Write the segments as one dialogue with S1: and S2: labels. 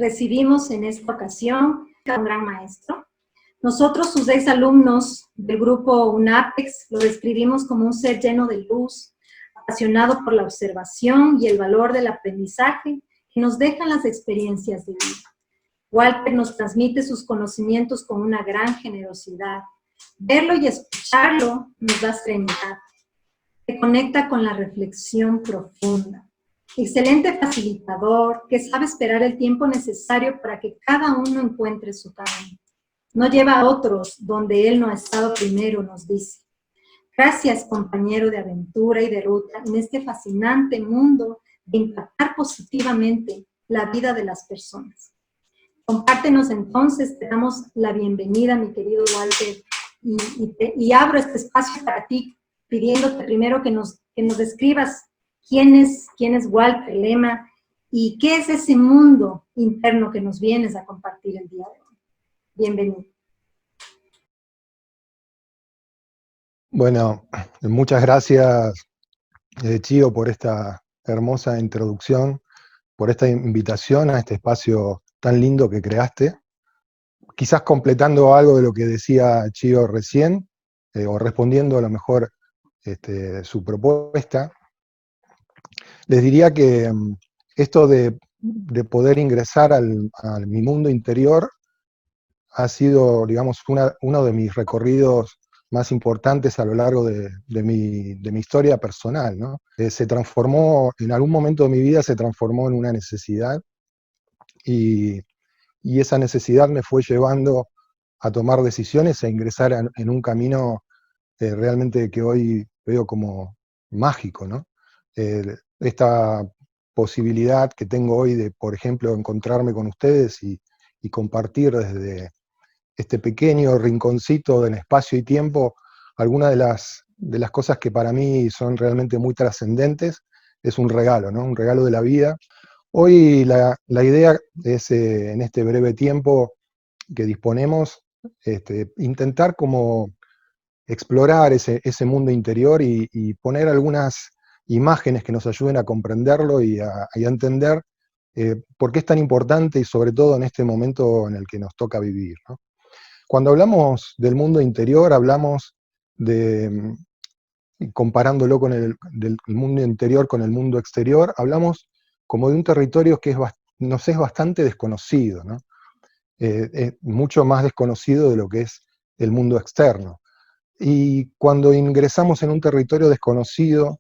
S1: recibimos en esta ocasión a un gran maestro. Nosotros, sus exalumnos del grupo UNAPEX, lo describimos como un ser lleno de luz, apasionado por la observación y el valor del aprendizaje que nos dejan las experiencias de vida. Walter nos transmite sus conocimientos con una gran generosidad. Verlo y escucharlo nos da serenidad. Se conecta con la reflexión profunda. Excelente facilitador que sabe esperar el tiempo necesario para que cada uno encuentre su camino. No lleva a otros donde él no ha estado primero, nos dice. Gracias, compañero de aventura y de ruta, en este fascinante mundo de impactar positivamente la vida de las personas. Compártenos entonces, te damos la bienvenida, mi querido Walter, y abro este espacio para ti, pidiéndote primero que nos describas quién es Walter Lema y qué es ese mundo interno que nos vienes a compartir el día de hoy. Bienvenido.
S2: Bueno, muchas gracias, Chío, por esta hermosa introducción, por esta invitación a este espacio tan lindo que creaste. Quizás completando algo de lo que decía Chío recién, o respondiendo a lo mejor su propuesta, les diría que esto de poder ingresar a mi mundo interior ha sido, digamos, uno de mis recorridos más importantes a lo largo de mi historia personal, ¿no? Se transformó, en algún momento de mi vida se transformó en una necesidad, y esa necesidad me fue llevando a tomar decisiones e ingresar en un camino realmente que hoy veo como mágico, ¿no? Esta posibilidad que tengo hoy de, por ejemplo, encontrarme con ustedes y compartir desde este pequeño rinconcito del espacio y tiempo algunas de las cosas que para mí son realmente muy trascendentes, es un regalo, ¿no? Un regalo de la vida. Hoy la idea es, en este breve tiempo que disponemos, intentar como explorar ese mundo interior y poner algunas imágenes que nos ayuden a comprenderlo y a entender por qué es tan importante, y sobre todo en este momento en el que nos toca vivir, ¿no? Cuando hablamos del mundo interior, hablamos de, comparándolo con el mundo interior con el mundo exterior, hablamos como de un territorio que nos es bastante desconocido, ¿no? Es mucho más desconocido de lo que es el mundo externo. Y cuando ingresamos en un territorio desconocido,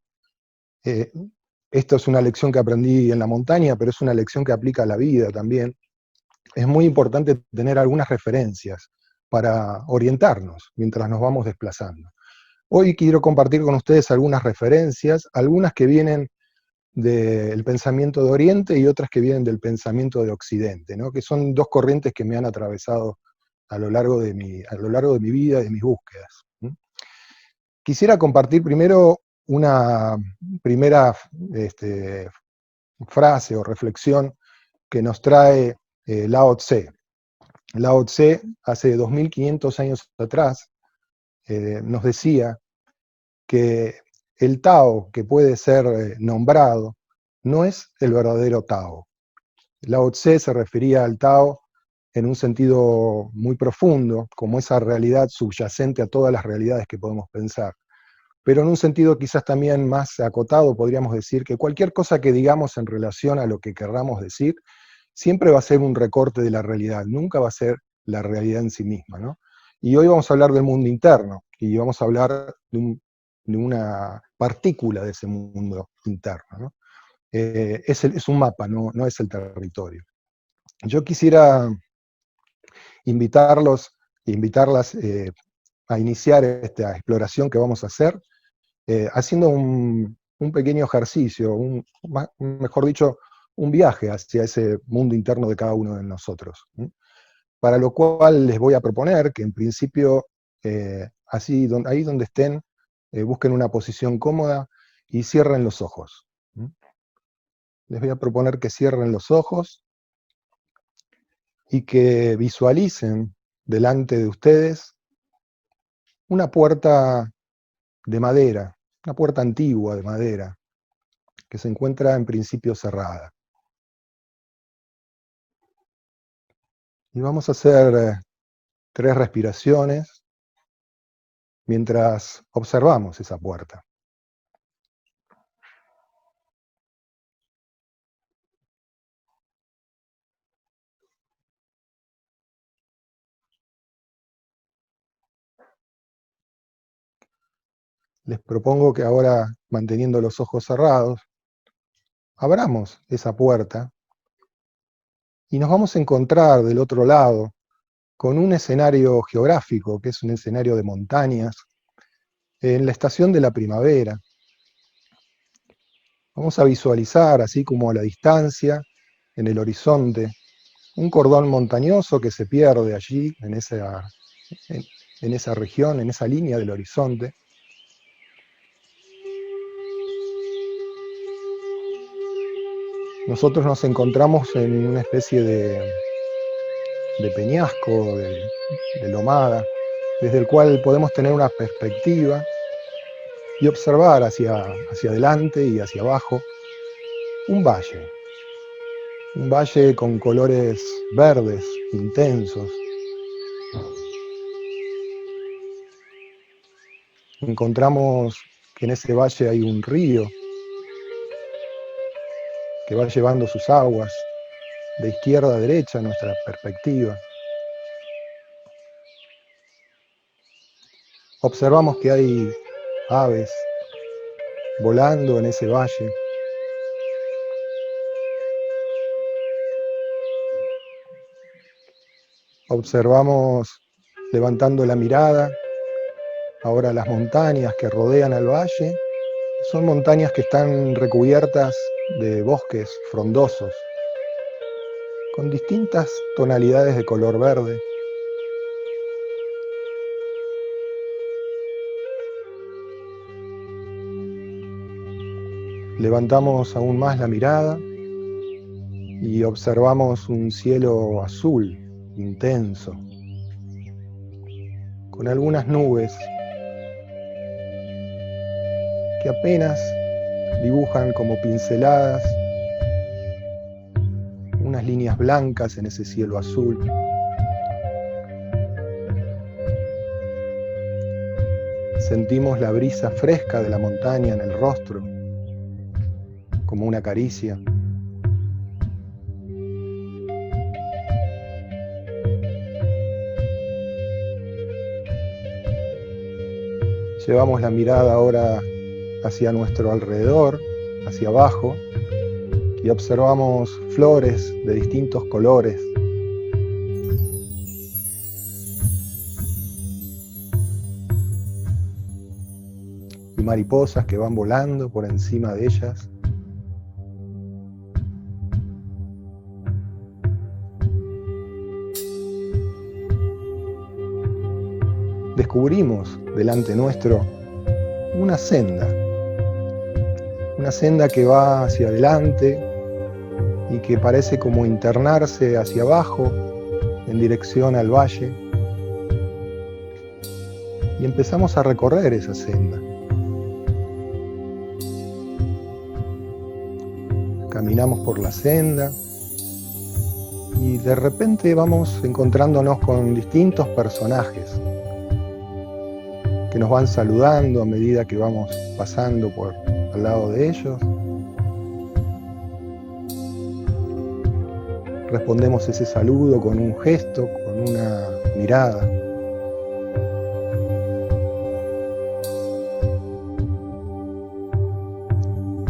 S2: esto es una lección que aprendí en la montaña, pero es una lección que aplica a la vida también, es muy importante tener algunas referencias para orientarnos mientras nos vamos desplazando. Hoy quiero compartir con ustedes algunas referencias, algunas que vienen del pensamiento de Oriente y otras que vienen del pensamiento de Occidente, ¿no? Que son dos corrientes que me han atravesado a lo largo de mi vida y de mis búsquedas. Quisiera compartir primero una primera frase o reflexión que nos trae Lao Tse. Lao Tse, hace 2500 años atrás, nos decía que el Tao que puede ser nombrado no es el verdadero Tao. Lao Tse se refería al Tao en un sentido muy profundo, como esa realidad subyacente a todas las realidades que podemos pensar. Pero en un sentido quizás también más acotado, podríamos decir que cualquier cosa que digamos en relación a lo que querramos decir, siempre va a ser un recorte de la realidad, nunca va a ser la realidad en sí misma, ¿no? Y hoy vamos a hablar del mundo interno, y vamos a hablar de una partícula de ese mundo interno, ¿no? Es un mapa, no es el territorio. Yo quisiera invitarlas a iniciar esta exploración que vamos a hacer, haciendo un pequeño ejercicio, mejor dicho, un viaje hacia ese mundo interno de cada uno de nosotros. Para lo cual les voy a proponer que en principio, ahí donde estén, busquen una posición cómoda y cierren los ojos. Les voy a proponer que cierren los ojos y que visualicen delante de ustedes una puerta de madera, una puerta antigua de madera, que se encuentra en principio cerrada. Y vamos a hacer 3 respiraciones mientras observamos esa puerta. Les propongo que ahora, manteniendo los ojos cerrados, abramos esa puerta y nos vamos a encontrar del otro lado con un escenario geográfico, que es un escenario de montañas, en la estación de la primavera. Vamos a visualizar, así como a la distancia, en el horizonte, un cordón montañoso que se pierde allí, en esa región, en esa línea del horizonte. Nosotros nos encontramos en una especie de peñasco, de lomada, desde el cual podemos tener una perspectiva y observar hacia adelante y hacia abajo un valle con colores verdes, intensos. Encontramos que en ese valle hay un río que va llevando sus aguas de izquierda a derecha en nuestra perspectiva. Observamos que hay aves volando en ese valle. Observamos, levantando la mirada, ahora las montañas que rodean al valle. Son montañas que están recubiertas de bosques frondosos, con distintas tonalidades de color verde. Levantamos aún más la mirada y observamos un cielo azul, intenso, con algunas nubes que apenas dibujan como pinceladas unas líneas blancas en ese cielo azul. Sentimos la brisa fresca de la montaña en el rostro, como una caricia. Llevamos la mirada ahora hacia nuestro alrededor, hacia abajo, y observamos flores de distintos colores. Y mariposas que van volando por encima de ellas. Descubrimos delante nuestro una senda que va hacia adelante y que parece como internarse hacia abajo en dirección al valle. Y empezamos a recorrer esa senda. Caminamos por la senda y de repente vamos encontrándonos con distintos personajes que nos van saludando a medida que vamos pasando por al lado de ellos. Respondemos ese saludo con un gesto, con una mirada.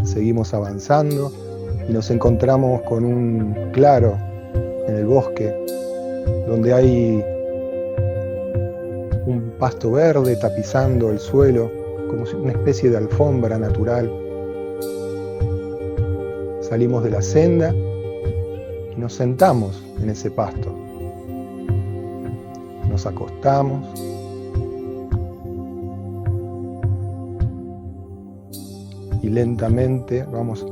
S2: Seguimos avanzando y nos encontramos con un claro en el bosque, donde hay un pasto verde tapizando el suelo, como una especie de alfombra natural. Salimos de la senda y nos sentamos en ese pasto. Nos acostamos. Y lentamente vamos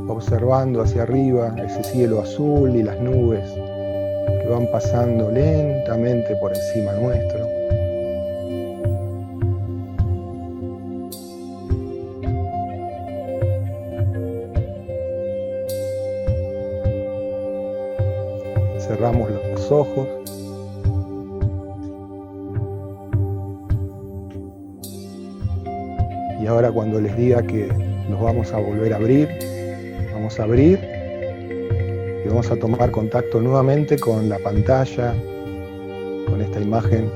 S2: observando hacia arriba ese cielo azul y las nubes que van pasando lentamente por encima nuestro. Cerramos los los ojos. Y ahora cuando les diga que los vamos a volver a abrir, vamos a abrir y vamos a tomar contacto nuevamente con la pantalla, con esta imagen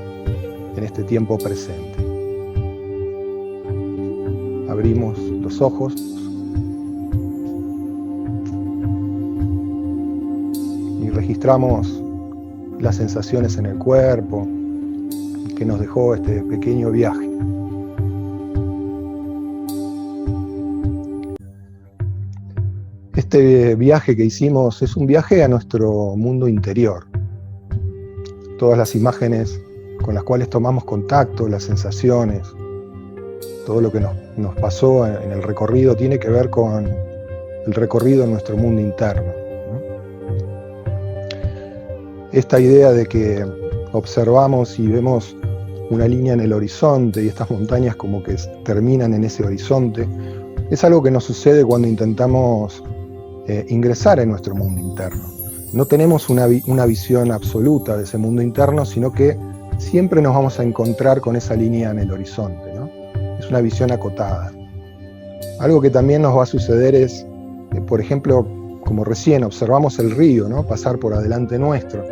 S2: en este tiempo presente. Abrimos los ojos y registramos las sensaciones en el cuerpo que nos dejó este pequeño viaje. Este viaje que hicimos es un viaje a nuestro mundo interior. Todas las imágenes con las cuales tomamos contacto, las sensaciones, todo lo que nos pasó en el recorrido tiene que ver con el recorrido en nuestro mundo interno, ¿no? Esta idea de que observamos y vemos una línea en el horizonte y estas montañas como que terminan en ese horizonte, es algo que nos sucede cuando intentamos ingresar en nuestro mundo interno. No tenemos una visión absoluta de ese mundo interno, sino que siempre nos vamos a encontrar con esa línea en el horizonte, ¿no? Es una visión acotada. Algo que también nos va a suceder es, por ejemplo, como recién observamos el río, ¿no?, pasar por adelante nuestro,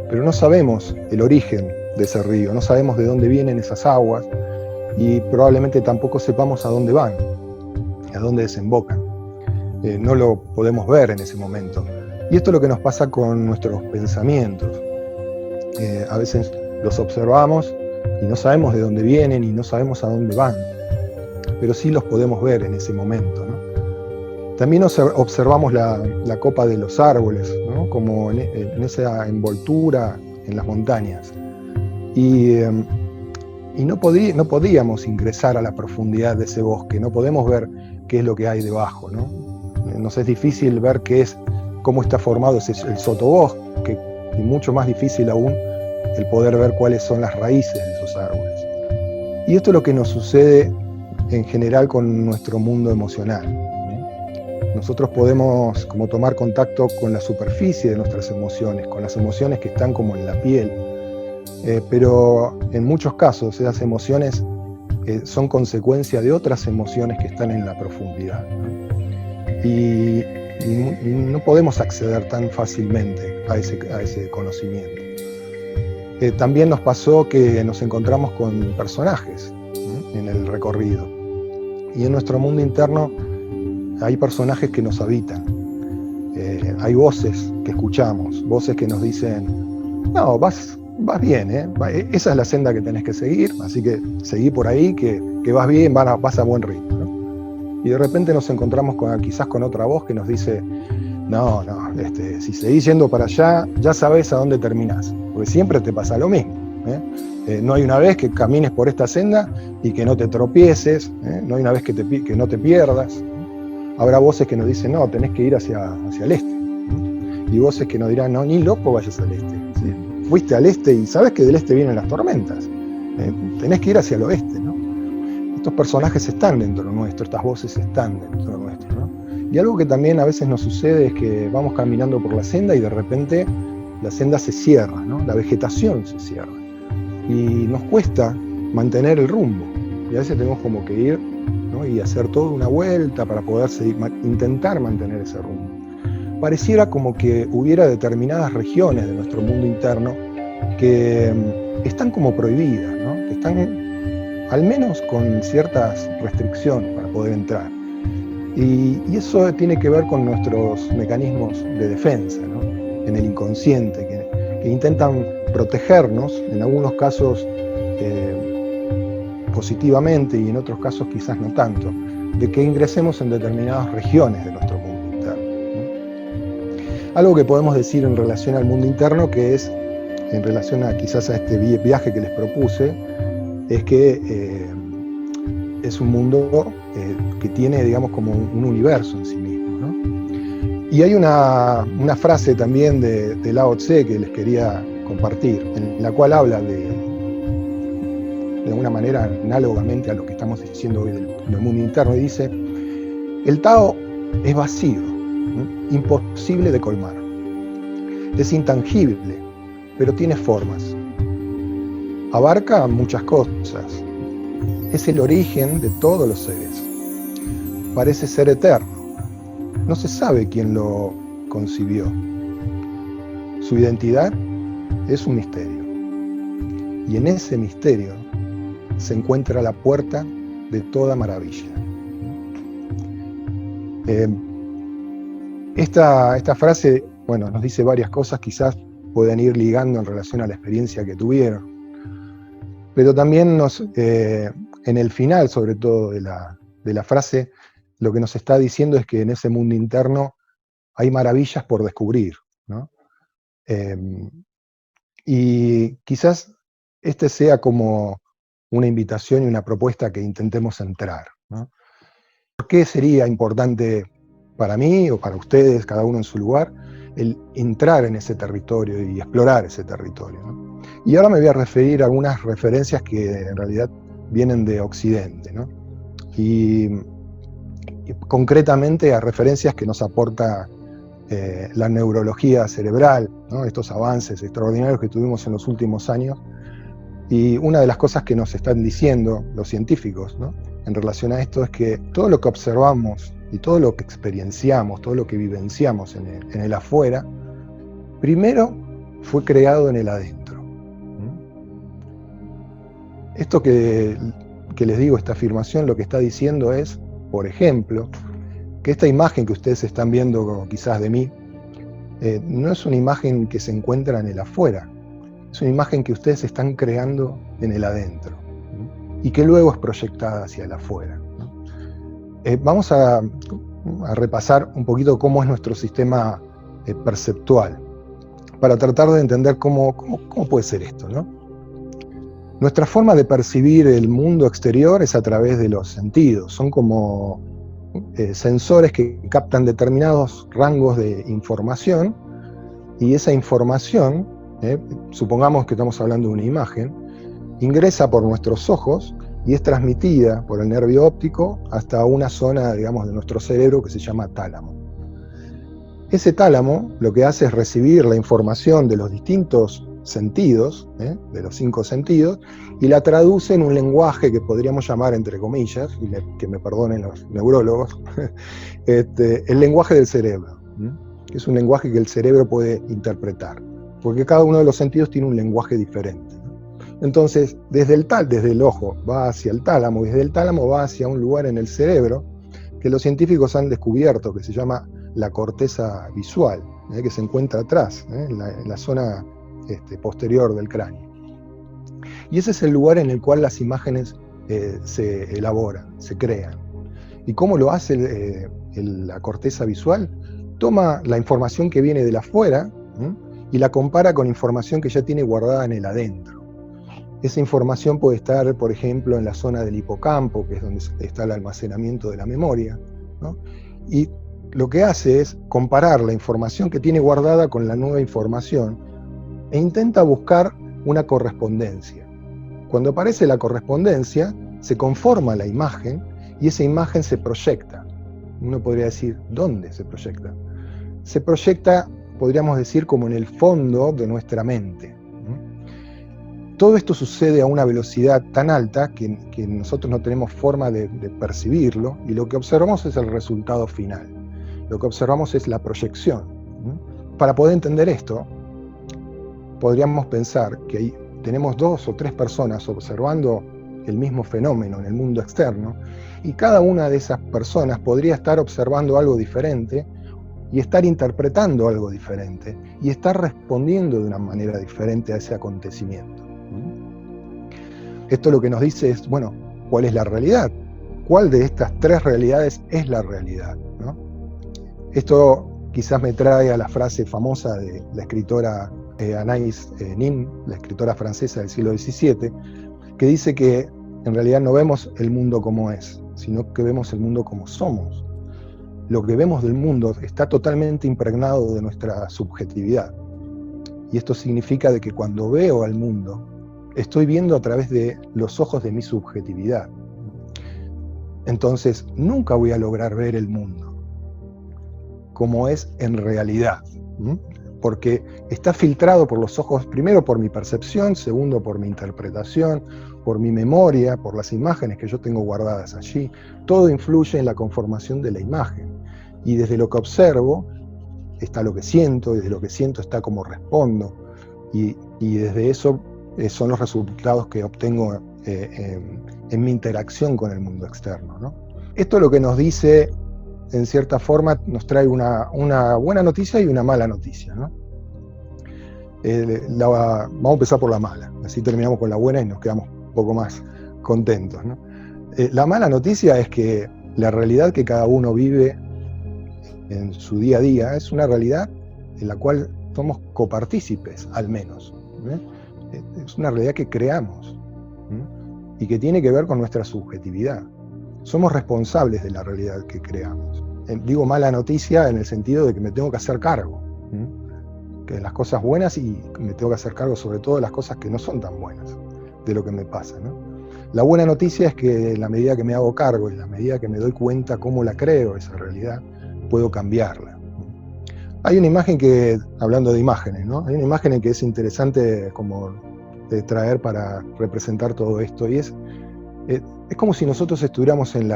S2: pero no sabemos el origen de ese río, no sabemos de dónde vienen esas aguas y probablemente tampoco sepamos a dónde van, a dónde desembocan. No lo podemos ver en ese momento. Y esto es lo que nos pasa con nuestros pensamientos. A veces los observamos y no sabemos de dónde vienen y no sabemos a dónde van, pero sí los podemos ver en ese momento, ¿no? También observamos la copa de los árboles, ¿no?, como en esa envoltura en las montañas. Y no podíamos ingresar a la profundidad de ese bosque, no podemos ver qué es lo que hay debajo, ¿no? Nos es difícil ver cómo está formado el sotobosque, y mucho más difícil aún el poder ver cuáles son las raíces de esos árboles. Y esto es lo que nos sucede en general con nuestro mundo emocional. Nosotros podemos como tomar contacto con la superficie de nuestras emociones, con las emociones que están como en la piel, pero en muchos casos esas emociones son consecuencia de otras emociones que están en la profundidad, ¿no? Y no podemos acceder tan fácilmente a ese conocimiento. También nos pasó que nos encontramos con personajes, ¿no?, en el recorrido. Y en nuestro mundo interno hay personajes que nos habitan. Hay voces que escuchamos, voces que nos dicen, no, vas bien, esa es la senda que tenés que seguir, así que seguí por ahí, que vas bien, vas a buen ritmo, ¿no? Y de repente nos encontramos quizás con otra voz que nos dice, no, si seguís yendo para allá, ya sabés a dónde terminás, porque siempre te pasa lo mismo, no hay una vez que camines por esta senda y que no te tropieces, no hay una vez que no te pierdas. Habrá voces que nos dicen, no, tenés que ir hacia el este, y voces que nos dirán, no, ni loco vayas al este, ¿sí? Fuiste al este y sabes que del este vienen las tormentas, tenés que ir hacia el oeste, ¿no? Estos personajes están dentro nuestro, estas voces están dentro nuestro, ¿no? Y algo que también a veces nos sucede es que vamos caminando por la senda y de repente la senda se cierra, ¿no? La vegetación se cierra y nos cuesta mantener el rumbo, y a veces tenemos como que ir, ¿no?, y hacer toda una vuelta para poder intentar mantener ese rumbo. Pareciera como que hubiera determinadas regiones de nuestro mundo interno que están como prohibidas, ¿no?, que están al menos con ciertas restricciones para poder entrar. Y eso tiene que ver con nuestros mecanismos de defensa, ¿no?, en el inconsciente, que intentan protegernos, en algunos casos positivamente y en otros casos quizás no tanto, de que ingresemos en determinadas regiones de nuestro mundo interno, ¿no? Algo que podemos decir en relación al mundo interno, que es en relación quizás a este viaje que les propuse, es que es un mundo que tiene, digamos, como un universo en sí mismo, ¿no? Y hay una frase también de Lao Tse que les quería compartir, en la cual habla de alguna manera análogamente a lo que estamos diciendo hoy del mundo interno, y dice, el Tao es vacío, imposible de colmar, es intangible, pero tiene formas. Abarca muchas cosas. Es el origen de todos los seres. Parece ser eterno. No se sabe quién lo concibió. Su identidad es un misterio. Y en ese misterio se encuentra la puerta de toda maravilla. Esta frase, bueno, nos dice varias cosas, quizás pueden ir ligando en relación a la experiencia que tuvieron. Pero también en el final, sobre todo, de la frase, lo que nos está diciendo es que en ese mundo interno hay maravillas por descubrir, ¿no? Y quizás este sea como una invitación y una propuesta que intentemos entrar, ¿no? ¿Por qué sería importante para mí o para ustedes, cada uno en su lugar, el entrar en ese territorio y explorar ese territorio, ¿no? Y ahora me voy a referir a algunas referencias que en realidad vienen de Occidente, ¿no? Y concretamente a referencias que nos aporta la neurología cerebral, ¿no? Estos avances extraordinarios que tuvimos en los últimos años. Y una de las cosas que nos están diciendo los científicos, ¿no?, en relación a esto es que todo lo que observamos y todo lo que experienciamos, todo lo que vivenciamos en el afuera, primero fue creado en el adentro. Esto que les digo, esta afirmación, lo que está diciendo es, por ejemplo, que esta imagen que ustedes están viendo quizás de mí, no es una imagen que se encuentra en el afuera, es una imagen que ustedes están creando en el adentro, ¿no?, y que luego es proyectada hacia el afuera, ¿no? Vamos a repasar un poquito cómo es nuestro sistema perceptual, para tratar de entender cómo puede ser esto, ¿no? Nuestra forma de percibir el mundo exterior es a través de los sentidos, son como sensores que captan determinados rangos de información, y esa información, supongamos que estamos hablando de una imagen, ingresa por nuestros ojos y es transmitida por el nervio óptico hasta una zona, digamos, de nuestro cerebro que se llama tálamo. Ese tálamo lo que hace es recibir la información de los distintos sentidos, de los 5 sentidos, y la traduce en un lenguaje que podríamos llamar, entre comillas, y que me perdonen los neurólogos, el lenguaje del cerebro, que es un lenguaje que el cerebro puede interpretar, porque cada uno de los sentidos tiene un lenguaje diferente. Entonces, desde el ojo va hacia el tálamo, y desde el tálamo va hacia un lugar en el cerebro que los científicos han descubierto, que se llama la corteza visual, que se encuentra atrás, en la zona posterior del cráneo. Y ese es el lugar en el cual las imágenes se elaboran, se crean. ¿Y cómo lo hace la corteza visual? Toma la información que viene de afuera y la compara con información que ya tiene guardada en el adentro. Esa información puede estar, por ejemplo, en la zona del hipocampo, que es donde está el almacenamiento de la memoria, ¿no? Y lo que hace es comparar la información que tiene guardada con la nueva información e intenta buscar una correspondencia. Cuando aparece la correspondencia, se conforma la imagen y esa imagen se proyecta. Uno podría decir, ¿dónde se proyecta? Se proyecta, podríamos decir, como en el fondo de nuestra mente. Todo esto sucede a una velocidad tan alta que nosotros no tenemos forma de percibirlo, y lo que observamos es el resultado final. Lo que observamos es la proyección. Para poder entender esto, podríamos pensar que tenemos 2 o 3 personas observando el mismo fenómeno en el mundo externo, y cada una de esas personas podría estar observando algo diferente, y estar interpretando algo diferente, y estar respondiendo de una manera diferente a ese acontecimiento. Esto lo que nos dice es, bueno, ¿cuál es la realidad? ¿Cuál de estas 3 realidades es la realidad, ¿no? Esto quizás me trae a la frase famosa de la escritora Anaïs Nin, la escritora francesa del siglo XVII, que dice que en realidad no vemos el mundo como es, sino que vemos el mundo como somos. Lo que vemos del mundo está totalmente impregnado de nuestra subjetividad. Y esto significa de que cuando veo al mundo, estoy viendo a través de los ojos de mi subjetividad. Entonces, nunca voy a lograr ver el mundo como es en realidad. porque está filtrado por los ojos, primero por mi percepción, segundo por mi interpretación, por mi memoria, por las imágenes que yo tengo guardadas allí. Todo influye en la conformación de la imagen. Y desde lo que observo está lo que siento, y desde lo que siento está cómo respondo. Y desde eso son los resultados que obtengo en mi interacción con el mundo externo, ¿no? Esto es lo que nos dice, en cierta forma, nos trae una buena noticia y una mala noticia, ¿no? Vamos a empezar por la mala, así terminamos con la buena y nos quedamos un poco más contentos, ¿no? La mala noticia es que la realidad que cada uno vive en su día a día es una realidad en la cual somos copartícipes, al menos, ¿eh? Es una realidad que creamos, ¿eh? Y que tiene que ver con nuestra subjetividad. Somos responsables de la realidad que creamos. Digo mala noticia en el sentido de que me tengo que hacer cargo, ¿eh? Que de las cosas buenas, y me tengo que hacer cargo sobre todo de las cosas que no son tan buenas, de lo que me pasa, ¿no? La buena noticia es que en la medida que me hago cargo, en la medida que me doy cuenta cómo la creo, esa realidad, puedo cambiarla. Hay una imagen que, hablando de imágenes, ¿no? Hay una imagen que es interesante como de traer para representar todo esto, y es como si nosotros estuviéramos en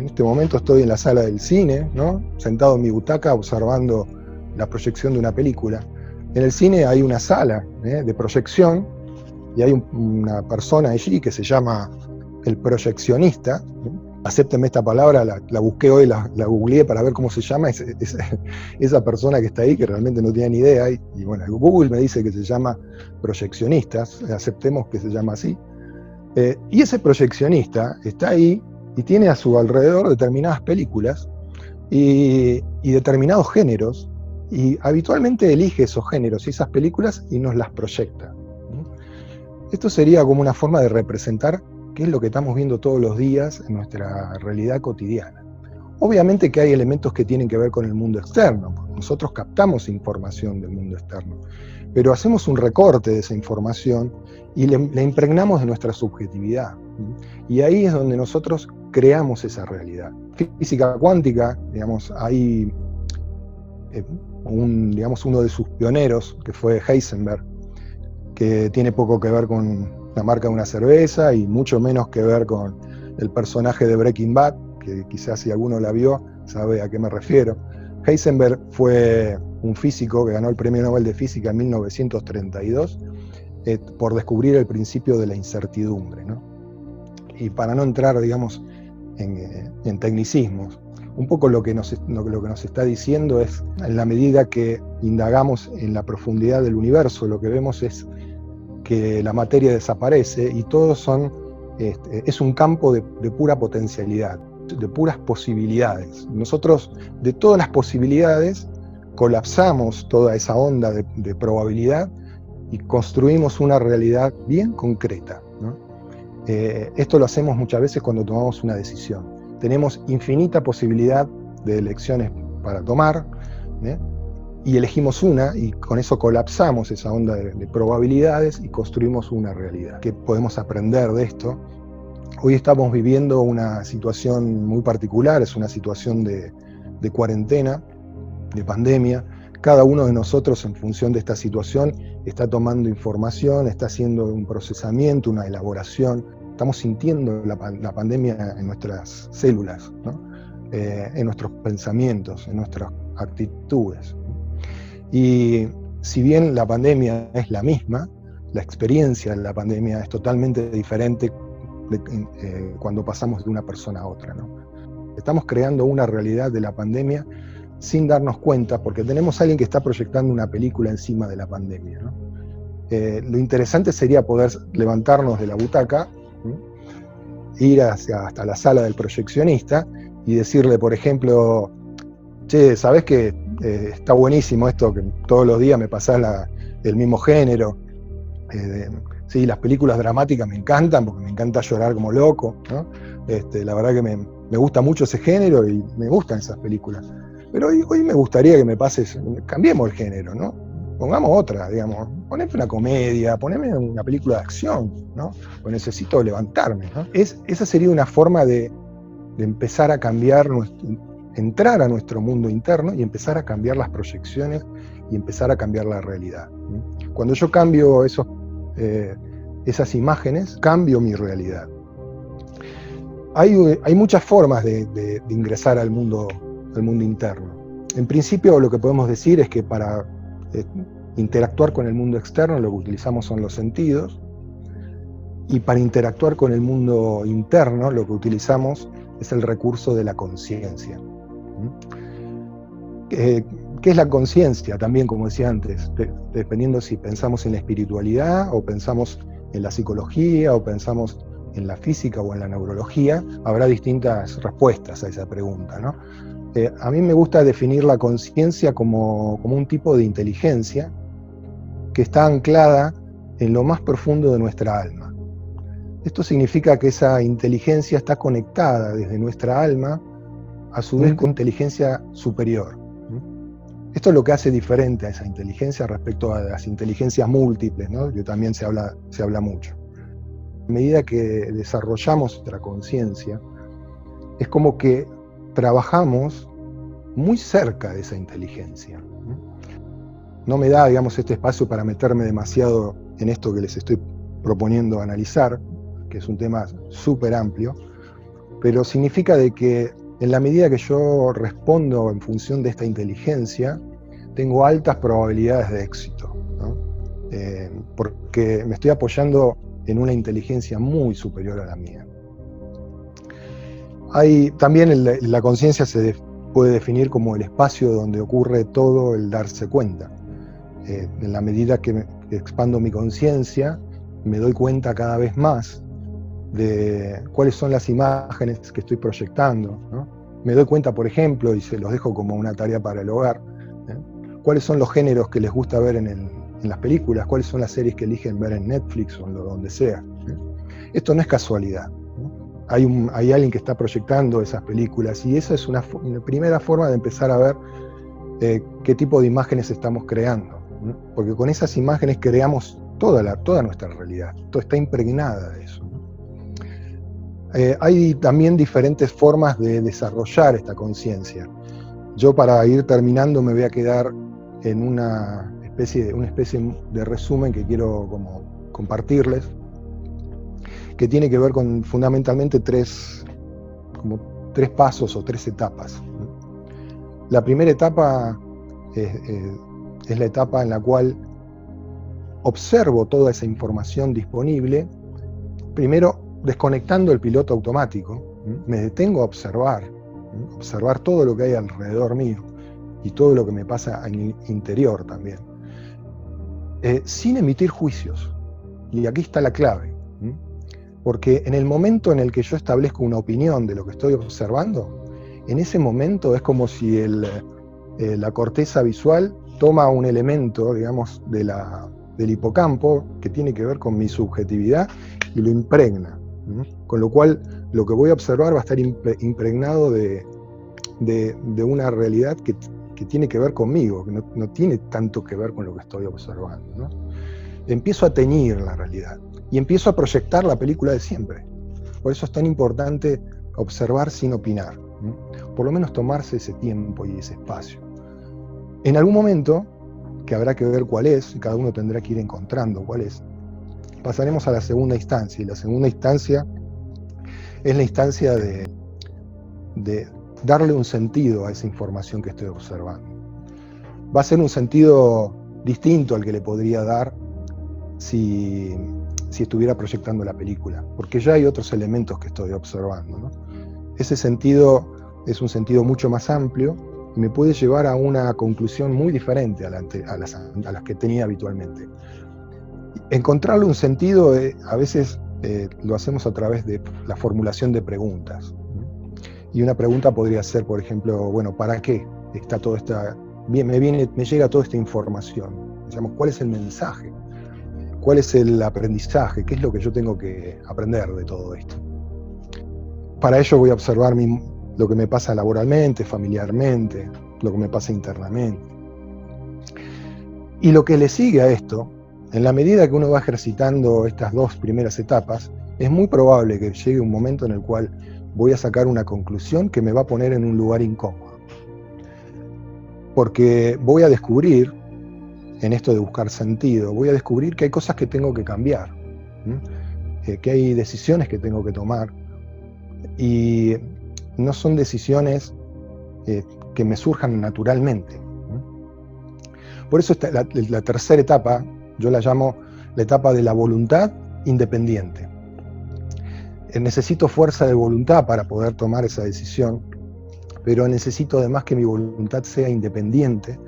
S2: este momento estoy en la sala del cine, ¿no? Sentado en mi butaca observando la proyección de una película. En el cine hay una sala de proyección, y hay una persona allí que se llama el proyeccionista. Acéptenme esta palabra, la busqué hoy, la googleé para ver cómo se llama, esa persona que está ahí, que realmente no tenía ni idea, y bueno, Google me dice que se llama proyeccionistas, aceptemos que se llama así. Y ese proyeccionista está ahí y tiene a su alrededor determinadas películas y determinados géneros, y habitualmente elige esos géneros y esas películas y nos las proyecta. Esto sería como una forma de representar qué es lo que estamos viendo todos los días en nuestra realidad cotidiana. Obviamente que hay elementos que tienen que ver con el mundo externo, porque nosotros captamos información del mundo externo, pero hacemos un recorte de esa información y le impregnamos de nuestra subjetividad. Y ahí es donde nosotros creamos esa realidad. Física cuántica, digamos, hay uno de sus pioneros, que fue Heisenberg, que tiene poco que ver con la marca de una cerveza y mucho menos que ver con el personaje de Breaking Bad, que quizás si alguno la vio sabe a qué me refiero. Heisenberg fue un físico que ganó el Premio Nobel de Física en 1932 por descubrir el principio de la incertidumbre, ¿no? Y para no entrar, digamos, en tecnicismos, un poco lo que nos está diciendo es, en la medida que indagamos en la profundidad del universo, lo que vemos es que la materia desaparece y todo es un campo de pura potencialidad, de puras posibilidades. Nosotros, de todas las posibilidades, colapsamos toda esa onda de probabilidad y construimos una realidad bien concreta, ¿no? Esto lo hacemos muchas veces cuando tomamos una decisión. Tenemos infinita posibilidad de elecciones para tomar, y elegimos una, y con eso colapsamos esa onda de probabilidades y construimos una realidad. ¿Qué podemos aprender de esto? Hoy estamos viviendo una situación muy particular, es una situación de cuarentena, de pandemia. Cada uno de nosotros, en función de esta situación, está tomando información, está haciendo un procesamiento, una elaboración. Estamos sintiendo la pandemia en nuestras células, ¿no? En nuestros pensamientos, en nuestras actitudes. Y si bien la pandemia es la misma, la experiencia de la pandemia es totalmente diferente cuando pasamos de una persona a otra, ¿no? Estamos creando una realidad de la pandemia sin darnos cuenta, porque tenemos a alguien que está proyectando una película encima de la pandemia, ¿no? Lo interesante sería poder levantarnos de la butaca, ir hasta la sala del proyeccionista y decirle, por ejemplo, che, ¿sabés que está buenísimo esto, que todos los días me pasás el mismo género? Sí, las películas dramáticas me encantan, porque me encanta llorar como loco, ¿no? La verdad que me gusta mucho ese género y me gustan esas películas. Pero hoy me gustaría que me pases, cambiemos el género, ¿no? Pongamos otra, digamos, poneme una comedia, poneme una película de acción, ¿no? O necesito levantarme, ¿no? Esa sería una forma de empezar a cambiar, entrar a nuestro mundo interno y empezar a cambiar las proyecciones y empezar a cambiar la realidad. Cuando yo cambio esas imágenes, cambio mi realidad. Hay muchas formas de ingresar al mundo interno. En principio, lo que podemos decir es que para interactuar con el mundo externo, lo que utilizamos son los sentidos, y para interactuar con el mundo interno, lo que utilizamos es el recurso de la conciencia. ¿Qué es la conciencia? También, como decía antes, dependiendo si pensamos en la espiritualidad, o pensamos en la psicología, o pensamos en la física o en la neurología, habrá distintas respuestas a esa pregunta, ¿no? A mí me gusta definir la conciencia como un tipo de inteligencia que está anclada en lo más profundo de nuestra alma. Esto significa que esa inteligencia está conectada desde nuestra alma, a su vez con inteligencia superior. Esto es lo que hace diferente a esa inteligencia respecto a las inteligencias múltiples, ¿no? Que también se habla mucho. A medida que desarrollamos nuestra conciencia, es como que trabajamos muy cerca de esa inteligencia. No me da, digamos, este espacio para meterme demasiado en esto que les estoy proponiendo analizar, que es un tema súper amplio, pero significa de que en la medida que yo respondo en función de esta inteligencia, tengo altas probabilidades de éxito, ¿no? Porque me estoy apoyando en una inteligencia muy superior a la mía. También la conciencia se puede definir como el espacio donde ocurre todo el darse cuenta. En la medida que expando mi conciencia, me doy cuenta cada vez más de cuáles son las imágenes que estoy proyectando, ¿no? Me doy cuenta, por ejemplo, y se los dejo como una tarea para el hogar, cuáles son los géneros que les gusta ver en las películas, cuáles son las series que eligen ver en Netflix o donde sea. Esto no es casualidad, ¿no? Hay alguien que está proyectando esas películas, y esa es una primera forma de empezar a ver qué tipo de imágenes estamos creando, ¿no? Porque con esas imágenes creamos toda nuestra realidad, todo está impregnada de eso, ¿no? Hay también diferentes formas de desarrollar esta conciencia. Yo, para ir terminando, me voy a quedar en una especie de resumen que quiero como compartirles, que tiene que ver con fundamentalmente tres pasos o tres etapas. La primera etapa es la etapa en la cual observo toda esa información disponible, primero desconectando el piloto automático, me detengo a observar todo lo que hay alrededor mío y todo lo que me pasa en el interior también, sin emitir juicios. Y aquí está la clave, porque en el momento en el que yo establezco una opinión de lo que estoy observando, en ese momento es como si la corteza visual toma un elemento, digamos, del hipocampo, que tiene que ver con mi subjetividad, y lo impregna. Con lo cual, lo que voy a observar va a estar impregnado de una realidad que tiene que ver conmigo, que no tiene tanto que ver con lo que estoy observando, ¿no? Empiezo a teñir la realidad y empiezo a proyectar la película de siempre. Por eso es tan importante observar sin opinar, ¿no? Por lo menos tomarse ese tiempo y ese espacio. En algún momento, que habrá que ver cuál es, y cada uno tendrá que ir encontrando cuál es, pasaremos a la segunda instancia, y la segunda instancia es la instancia de darle un sentido a esa información que estoy observando. Va a ser un sentido distinto al que le podría dar si estuviera proyectando la película, porque ya hay otros elementos que estoy observando, ¿no? Ese sentido es un sentido mucho más amplio y me puede llevar a una conclusión muy diferente a las que tenía habitualmente. Encontrarle un sentido, a veces lo hacemos a través de la formulación de preguntas. Y una pregunta podría ser, por ejemplo, bueno, ¿para qué está toda esta... me llega toda esta información? Digamos, ¿cuál es el mensaje? ¿Cuál es el aprendizaje? ¿Qué es lo que yo tengo que aprender de todo esto? Para ello voy a observar lo que me pasa laboralmente, familiarmente, lo que me pasa internamente. Y lo que le sigue a esto, en la medida que uno va ejercitando estas dos primeras etapas, es muy probable que llegue un momento en el cual voy a sacar una conclusión que me va a poner en un lugar incómodo. Porque voy a descubrir en esto de buscar sentido, voy a descubrir que hay cosas que tengo que cambiar, que hay decisiones que tengo que tomar, y no son decisiones que me surjan naturalmente. Por eso la tercera etapa, yo la llamo la etapa de la voluntad independiente. Necesito fuerza de voluntad para poder tomar esa decisión, pero necesito además que mi voluntad sea independiente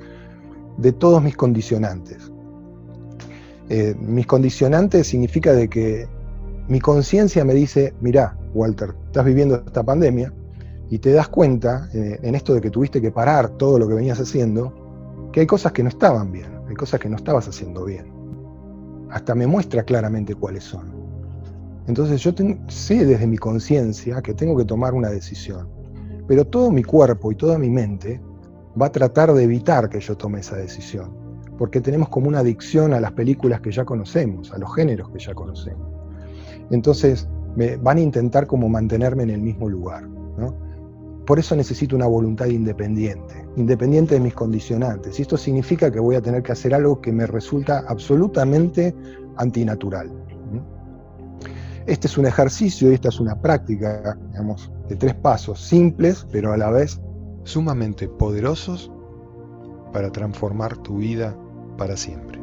S2: de todos mis condicionantes. Mis condicionantes significa de que mi conciencia me dice, mirá, Walter, estás viviendo esta pandemia y te das cuenta, en esto de que tuviste que parar todo lo que venías haciendo, que hay cosas que no estaban bien, hay cosas que no estabas haciendo bien. Hasta me muestra claramente cuáles son. Entonces yo sé desde mi conciencia que tengo que tomar una decisión, pero todo mi cuerpo y toda mi mente va a tratar de evitar que yo tome esa decisión, porque tenemos como una adicción a las películas que ya conocemos, a los géneros que ya conocemos. Entonces van a intentar como mantenerme en el mismo lugar, ¿no? Por eso necesito una voluntad independiente, independiente de mis condicionantes. Y esto significa que voy a tener que hacer algo que me resulta absolutamente antinatural. Este es un ejercicio y esta es una práctica, digamos, de 3 pasos, simples, pero a la vez sumamente poderosos para transformar tu vida para siempre.